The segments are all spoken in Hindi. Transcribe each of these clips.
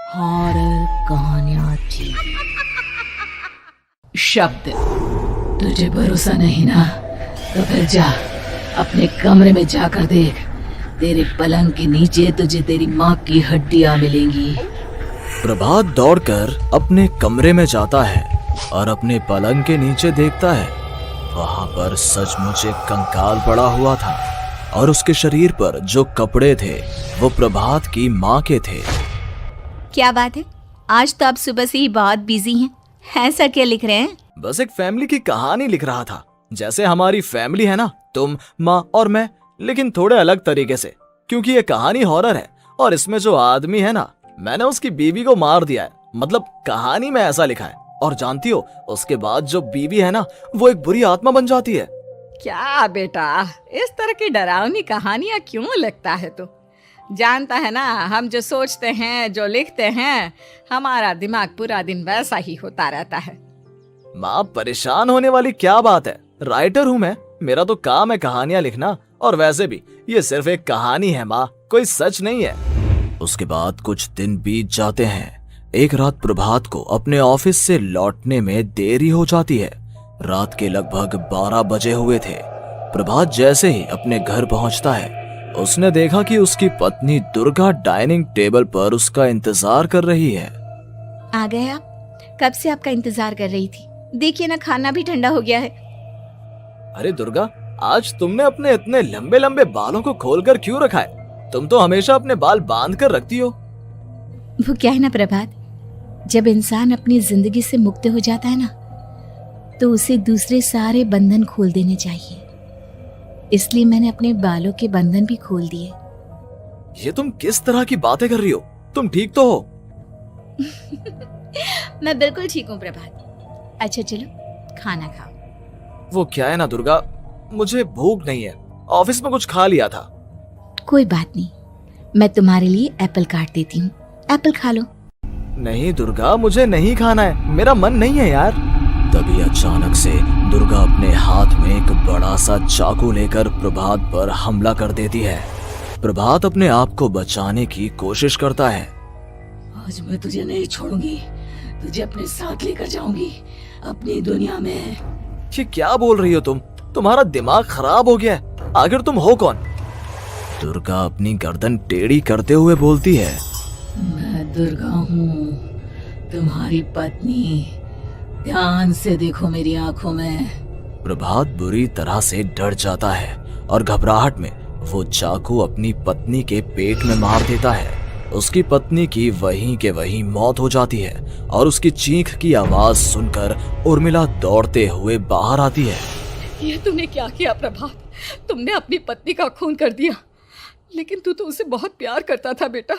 हॉरर कहानियां टीवी। शब्द। तुझे भरोसा नहीं ना, तो फिर जा अपने कमरे में जाकर देख। तेरे पलंग के नीचे तुझे तेरी माँ की हड्डियां मिलेंगी। प्रभात दौड़कर अपने कमरे में जाता है और अपने पलंग के नीचे देखता है। वहां पर सचमुच एक कंकाल पड़ा हुआ था और उसके शरीर पर जो कपड़े थे वो प्रभात की माँ के थे। क्या बात है, आज तो आप सुबह से ही बहुत बिजी हैं। ऐसा क्या लिख रहे हैं? बस एक फैमिली की कहानी लिख रहा था। जैसे हमारी फैमिली है ना, तुम, माँ और मैं, लेकिन थोड़े अलग तरीके से, क्योंकि ये कहानी हॉरर है और इसमें जो आदमी है ना, मैंने उसकी बीवी को मार दिया है। मतलब कहानी में ऐसा लिखा है। और जानती हो, उसके बाद जो बीवी है ना, वो एक बुरी आत्मा बन जाती है। क्या बेटा, इस तरह की डरावनी कहानियां क्यों लिखता है तू? जानता है ना, हम जो सोचते हैं, जो लिखते हैं, हमारा दिमाग पूरा दिन वैसा ही होता रहता है। माँ, परेशान होने वाली क्या बात है? राइटर हूँ मैं, मेरा तो काम है कहानियां लिखना। और वैसे भी ये सिर्फ एक कहानी है माँ, कोई सच नहीं है। उसके बाद कुछ दिन बीत जाते हैं। एक रात प्रभात को अपने ऑफिस से लौटने में देरी हो जाती है। रात के लगभग 12 बजे हुए थे। प्रभात जैसे ही अपने घर पहुंचता है, उसने देखा कि उसकी पत्नी दुर्गा डाइनिंग टेबल पर उसका इंतजार कर रही है। आ गए आप? कब से आपका इंतजार कर रही थी। देखिए ना, खाना भी ठंडा हो गया है। अरे दुर्गा, आज तुमने अपने इतने लंबे लंबे बालों को खोलकर क्यों रखा है? तुम तो हमेशा अपने बाल बांध कर रखती हो। वो क्या है ना प्रभात, जब इंसान अपनी जिंदगी से मुक्त हो जाता है ना, तो उसे दूसरे सारे बंधन खोल देने चाहिए। इसलिए मैंने अपने बालों के बंधन भी खोल दिए। ये तुम किस तरह की बातें कर रही हो? तुम ठीक तो हो? मैं बिल्कुल ठीक हूँ प्रभात। अच्छा चलो खाना खाओ। वो क्या है ना दुर्गा, मुझे भूख नहीं है। ऑफिस में कुछ खा लिया था। कोई बात नहीं, मैं तुम्हारे लिए एप्पल काट देती हूँ, एप्पल खा लो। नहीं दुर्गा, मुझे नहीं खाना है, मेरा मन नहीं है यार। तभी अचानक से दुर्गा अपने हाथ में एक बड़ा सा चाकू लेकर प्रभात पर हमला कर देती है। प्रभात अपने आप को बचाने की कोशिश करता है। आज मैं तुझे नहीं छोड़ूंगी, तुझे अपने साथ लेकर जाऊंगी अपनी दुनिया में। ये क्या बोल रही हो तुम? तुम्हारा दिमाग खराब हो गया है। आखिर तुम हो कौन? दुर्गा अपनी गर्दन टेढ़ी करते हुए बोलती है। मैं दुर्गा हूँ, तुम्हारी पत्नी। ध्यान से देखो मेरी आंखों में। प्रभात बुरी तरह से डर जाता है और घबराहट में वो चाकू अपनी पत्नी के पेट में मार देता है। उसकी पत्नी की वहीं के वहीं मौत हो जाती है और उसकी चीख की आवाज सुनकर उर्मिला दौड़ते हुए बाहर आती है। ये तूने क्या किया प्रभात? तुमने अपनी पत्नी का खून कर दिया। लेकिन तू तो उसे बहुत प्यार करता था बेटा।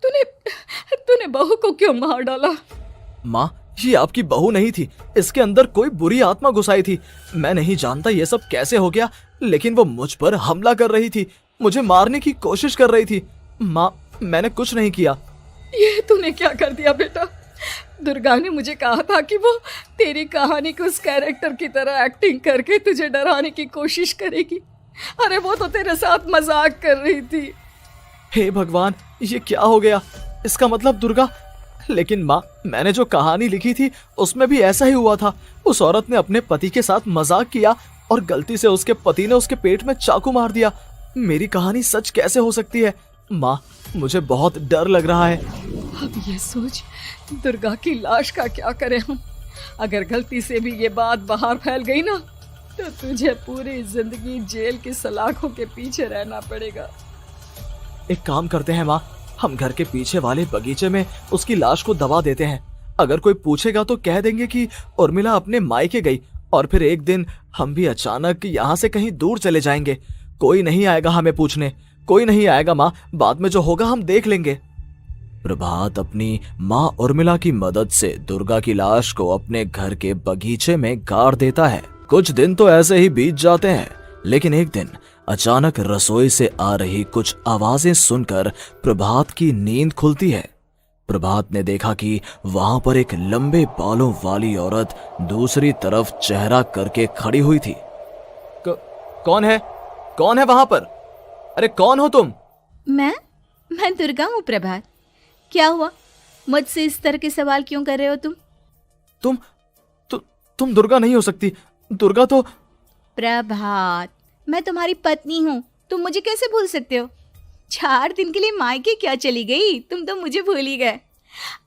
तूने बहू को क्यों मार डाला? माँ, ये आपकी बहू नहीं थी, इसके अंदर कोई बुरी आत्मा घुसाई थी। मैं नहीं जानता ये सब कैसे हो गया, लेकिन वो मुझ पर हमला कर रही थी, मुझे मारने की कोशिश कर रही थी। माँ, मैंने कुछ नहीं किया। ये तूने क्या कर दिया बेटा? दुर्गा ने मुझे कहा था कि वो तेरी कहानी को उस कैरेक्टर की तरह एक्टिंग करके तुझे डराने की कोशिश करेगी। अरे वो तो तेरे साथ मजाक कर रही थी। हे भगवान, ये क्या हो गया? इसका मतलब दुर्गा। लेकिन माँ, मैंने जो कहानी लिखी थी उसमें भी ऐसा ही हुआ था। उस औरत ने अपने पति के साथ मजाक किया और गलती से उसके पति ने उसके पेट में चाकू मार दिया। मेरी कहानी सच कैसे हो सकती है? माँ, मुझे बहुत डर लग रहा है। अब ये सोच, दुर्गा की लाश का क्या करें हम? अगर गलती से भी ये बात बाहर फैल गई ना, तो तुझे पूरी जिंदगी जेल की सलाखों के पीछे रहना पड़ेगा। एक काम करते हैं माँ, हम घर के पीछे वाले बगीचे में उसकी लाश को दबा देते हैं। अगर कोई पूछेगा तो कह देंगे कि उर्मिला अपने मायके गई और फिर एक दिन हम भी अचानक यहाँ से कहीं दूर चले जाएंगे। कोई नहीं आएगा हमें पूछने, कोई नहीं आएगा माँ, बाद में जो होगा हम देख लेंगे। प्रभात अपनी माँ उर्मिला की मदद से दुर्गा की लाश को अपने घर के बगीचे में गाड़ देता है। कुछ दिन तो ऐसे ही बीत जाते हैं, लेकिन एक दिन अचानक रसोई से आ रही कुछ आवाजें सुनकर प्रभात की नींद खुलती है। प्रभात ने देखा कि वहां पर एक लंबे बालों वाली औरत दूसरी तरफ चेहरा करके खड़ी हुई थी। कौन है? कौन है वहां पर? अरे कौन हो तुम? मैं दुर्गा हूँ प्रभात। क्या हुआ? मुझसे इस तरह के सवाल क्यों कर रहे हो तुम? तुम दुर्गा नहीं हो सकती। दुर्गा तो प्रभात, मैं तुम्हारी पत्नी हूँ, तुम मुझे कैसे भूल सकते हो? 4 दिन के लिए मायके क्या चली गई, तुम तो मुझे भूल ही गए।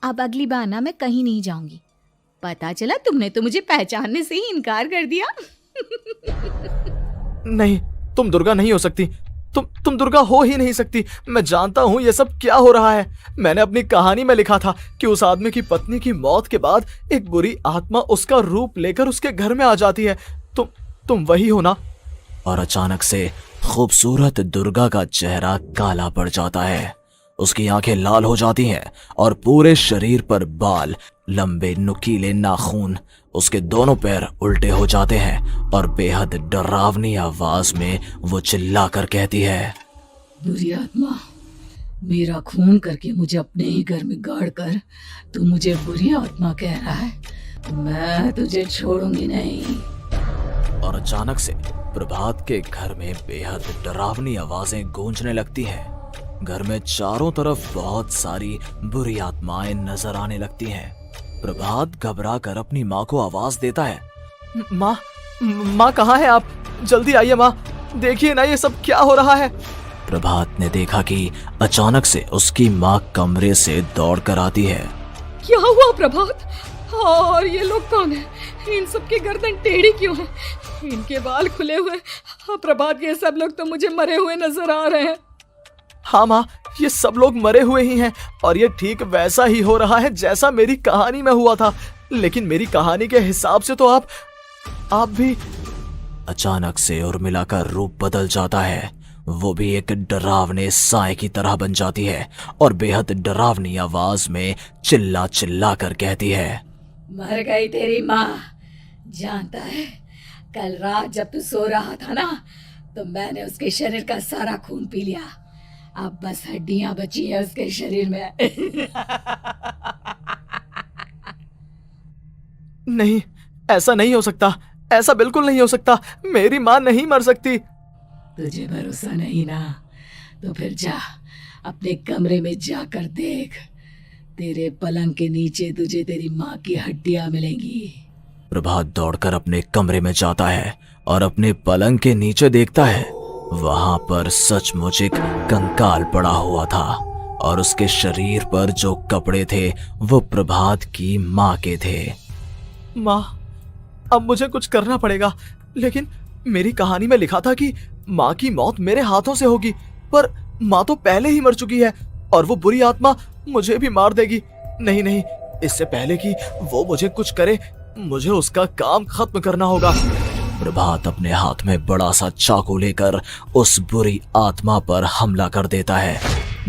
अब अगली बार ना मैं कहीं नहीं जाऊंगी। पता चला तुमने तो मुझे पहचानने से ही इनकार कर दिया। नहीं, तुम दुर्गा नहीं हो सकती। तुम दुर्गा हो ही नहीं सकती। मैं जानता हूँ ये सब क्या हो रहा है। मैंने अपनी कहानी में लिखा था कि उस आदमी की पत्नी की मौत के बाद एक बुरी आत्मा उसका रूप लेकर उसके घर में आ जाती है। तुम वही हो ना? और अचानक से खूबसूरत दुर्गा का चेहरा काला पड़ जाता है। उसकी आंखें लाल हो जाती हैं और पूरे शरीर पर बाल, लंबे नुकीले नाखून, उसके दोनों पैर उल्टे हो जाते हैं और बेहद डरावनी आवाज में वो चिल्लाकर कहती है, बुरी आत्मा, मेरा खून करके मुझे अपने ही घर में गाड़ कर तू मुझे बुरी आत्मा कह रहा है? मैं तुझे छोड़ूंगी नहीं। और अचानक से प्रभात के घर में बेहद डरावनी आवाजें गूंजने लगती हैं। घर में चारों तरफ बहुत सारी बुरी आत्माएं नजर आने लगती हैं। प्रभात घबरा कर अपनी माँ को आवाज देता है, माँ कहाँ है आप? जल्दी आइए माँ, देखिए ना ये सब क्या हो रहा है। प्रभात ने देखा कि अचानक से उसकी माँ कमरे से दौड़ कर आती है। क्या हुआ प्रभात? और ये लोग कौन है? इन सब की गर्दन टेढ़ी क्यों है? इनके बाल खुले हुए। प्रभात, ये सब लोग तो मुझे मरे हुए नजर आ रहे हैं। हाँ माँ, ये सब लोग मरे हुए ही हैं और ये ठीक वैसा ही हो रहा है जैसा मेरी कहानी में हुआ था। लेकिन मेरी कहानी के हिसाब से तो आप भी। अचानक से उर्मिला का रूप बदल जाता है। वो भी एक डरावने साए की तरह बन जाती है और बेहद डरावनी आवाज में चिल्ला चिल्ला कर कहती है, मर गई तेरी माँ। जानता है, कल रात जब तू सो रहा था ना, तो मैंने उसके शरीर का सारा खून पी लिया। अब बस हड्डियां बची है उसके शरीर में। नहीं, ऐसा नहीं हो सकता। ऐसा बिल्कुल नहीं हो सकता। मेरी माँ नहीं मर सकती। तुझे भरोसा नहीं ना? तो फिर जा, अपने कमरे में जाकर देख। तेरे पलंग के नीचे तुझे तेरी माँ की हड्डियां मिलेंगी। प्रभात दौड़कर अपने कमरे में जाता है और अपने पलंग के नीचे देखता है। वहां पर सचमुच एक कंकाल पड़ा हुआ था और उसके शरीर पर जो कपड़े थे वो प्रभात की माँ के थे। माँ, अब मुझे कुछ करना पड़ेगा। लेकिन मेरी कहानी में लिखा था कि माँ की मौत मेरे हाथों से होगी, पर माँ तो पहले ही मर चुकी है और वो बुरी आत्मा मुझे भी मार देगी। नहीं, इससे पहले कि वो मुझे कुछ करे, मुझे उसका काम खत्म करना होगा। प्रभात अपने हाथ में बड़ा सा चाकू लेकर उस बुरी आत्मा पर हमला कर देता है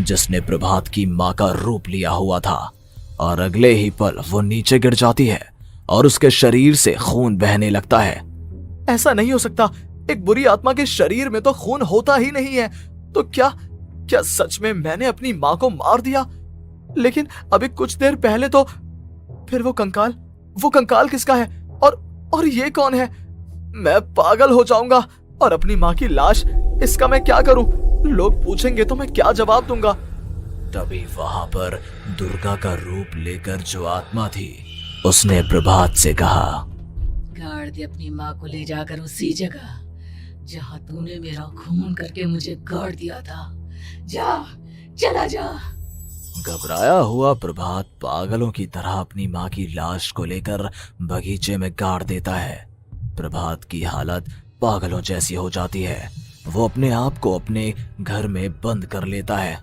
जिसने प्रभात की माँ का रूप लिया हुआ था, और अगले ही पल वो नीचे गिर जाती है और उसके शरीर से खून बहने लगता है। ऐसा नहीं हो सकता। एक बुरी आत्मा के शरीर में तो खून होता ही नहीं है। तो क्या सच में मैंने अपनी माँ को मार दिया? लेकिन अभी कुछ देर पहले तो फिर वो कंकाल किसका है? और ये कौन है? मैं पागल हो जाऊंगा। और अपनी माँ की लाश, इसका मैं क्या करूं? लोग पूछेंगे तो मैं क्या जवाब दूंगा? तभी वहां पर दुर्गा का रूप लेकर जो आत्मा थी उसने प्रभात से कहा, गाड़ दे अपनी माँ को ले जाकर उसी जगह जहाँ तूने मेरा खून करके मुझे गाड़ दिया था। चला जा। घबराया हुआ प्रभात पागलों की तरह अपनी माँ की लाश को लेकर बगीचे में गाड़ देता है। प्रभात की हालत पागलों जैसी हो जाती है। वो अपने आप को अपने घर में बंद कर लेता है।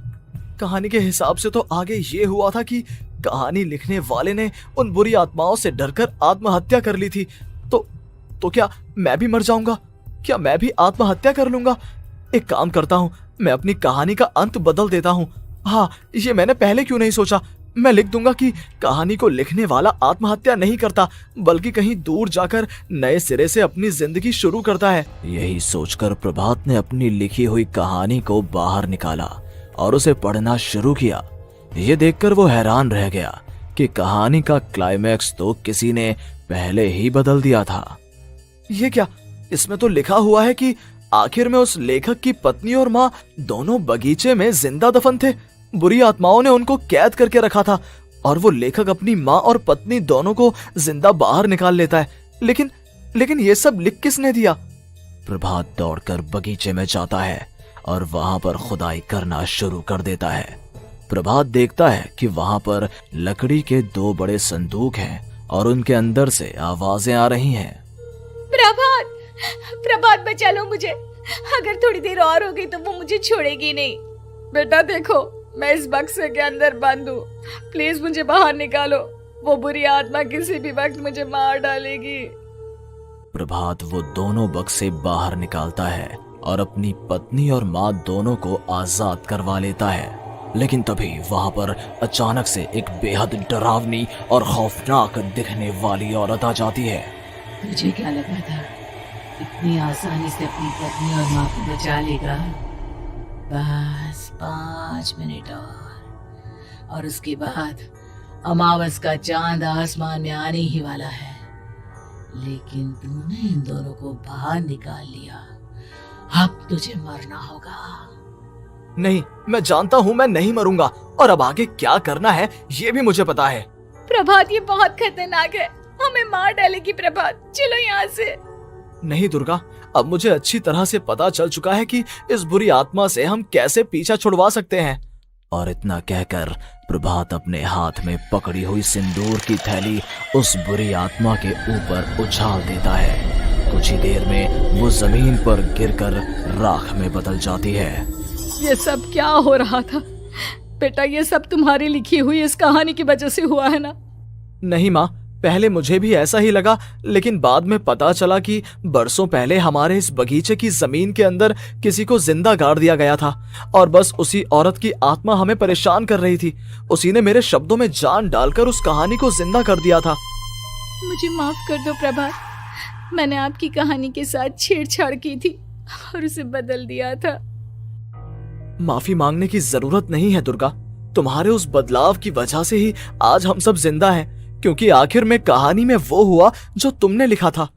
कहानी के हिसाब से तो आगे ये हुआ था कि कहानी लिखने वाले ने उन बुरी आत्माओं से डरकर आत्महत्या कर ली थी। तो क्या मैं भी मर जाऊंगा? क्या मैं भी आत्महत्या कर लूंगा? एक काम करता हूँ, मैं अपनी कहानी का अंत बदल देता हूँ। हाँ, ये मैंने पहले क्यों नहीं सोचा। मैं लिख दूंगा कि कहानी को लिखने वाला आत्महत्या नहीं करता, बल्कि कहीं दूर जाकर नए सिरे से अपनी जिंदगी शुरू करता है। यही सोचकर प्रभात ने अपनी लिखी हुई कहानी को बाहर निकाला और उसे पढ़ना शुरू किया। ये देखकर वो हैरान रह गया कि कहानी का क्लाइमैक्स तो किसी ने पहले ही बदल दिया था। ये क्या? इसमें तो लिखा हुआ है कि आखिर में उस लेखक की पत्नी और माँ दोनों बगीचे में जिंदा दफन थे। बुरी आत्माओं ने उनको कैद करके रखा था और वो लेखक अपनी माँ और पत्नी दोनों को जिंदा बाहर निकाल लेता है। लेकिन ये सब लिख किसने दिया? प्रभात दौड़कर बगीचे में जाता है और वहां पर खुदाई करना शुरू कर देता है। प्रभात देखता है कि वहां पर लकड़ी के 2 बड़े संदूक हैं और उनके अंदर से आवाजें आ रही हैं। प्रभात, प्रभात बचा लो मुझे, अगर थोड़ी देर और हो गई तो वो मुझे छोड़ेगी नहीं। बेटा देखो, मैं इस बक्से के अंदर बंद हूँ, प्लीज मुझे बाहर निकालो, वो बुरी आत्मा किसी भी वक्त मुझे मार डालेगी। प्रभात वो दोनों बक्से बाहर निकालता है और अपनी पत्नी और माँ दोनों को आजाद करवा लेता है। लेकिन तभी वहां पर अचानक से एक बेहद डरावनी और खौफनाक दिखने वाली औरत आ जाती है। तुझे क्या लगा था इतनी आसानी से अपनी पत्नी और माँ को बचा लेगा? बस 5 मिनट और उसके बाद अमावस का चांद आसमान में आने ही वाला है। लेकिन तूने इन दोनों को बाहर निकाल लिया, अब तुझे मरना होगा। नहीं, मैं जानता हूँ मैं नहीं मरूंगा, और अब आगे क्या करना है ये भी मुझे पता है। प्रभात, ये बहुत खतरनाक है, हमें मार डालेगी। प्रभात, चलो यहाँ से। नहीं दुर्गा, अब मुझे अच्छी तरह से पता चल चुका है कि इस बुरी आत्मा से हम कैसे पीछा छुड़वा सकते हैं। और इतना कहकर प्रभात अपने हाथ में पकड़ी हुई सिंदूर की थैली उस बुरी आत्मा के ऊपर उछाल देता है। कुछ ही देर में वो जमीन पर गिरकर राख में बदल जाती है। ये सब क्या हो रहा था बेटा? ये सब तुम्हारी लिखी हुई इस कहानी की वजह से हुआ है ना? नहीं माँ, पहले मुझे भी ऐसा ही लगा, लेकिन बाद में पता चला कि बरसों पहले हमारे इस बगीचे की जमीन के अंदर किसी को जिंदा गाड़ दिया गया था और बस उसी औरत की आत्मा हमें परेशान कर रही थी। उसी ने मेरे शब्दों में जान डालकर उस कहानी को जिंदा कर दिया था। मुझे माफ कर दो प्रभात, मैंने आपकी कहानी के साथ छेड़छाड़ की थी और उसे बदल दिया था। माफी मांगने की जरूरत नहीं है दुर्गा, तुम्हारे उस बदलाव की वजह से ही आज हम सब जिंदा हैं, क्योंकि आखिर में कहानी में वो हुआ जो तुमने लिखा था।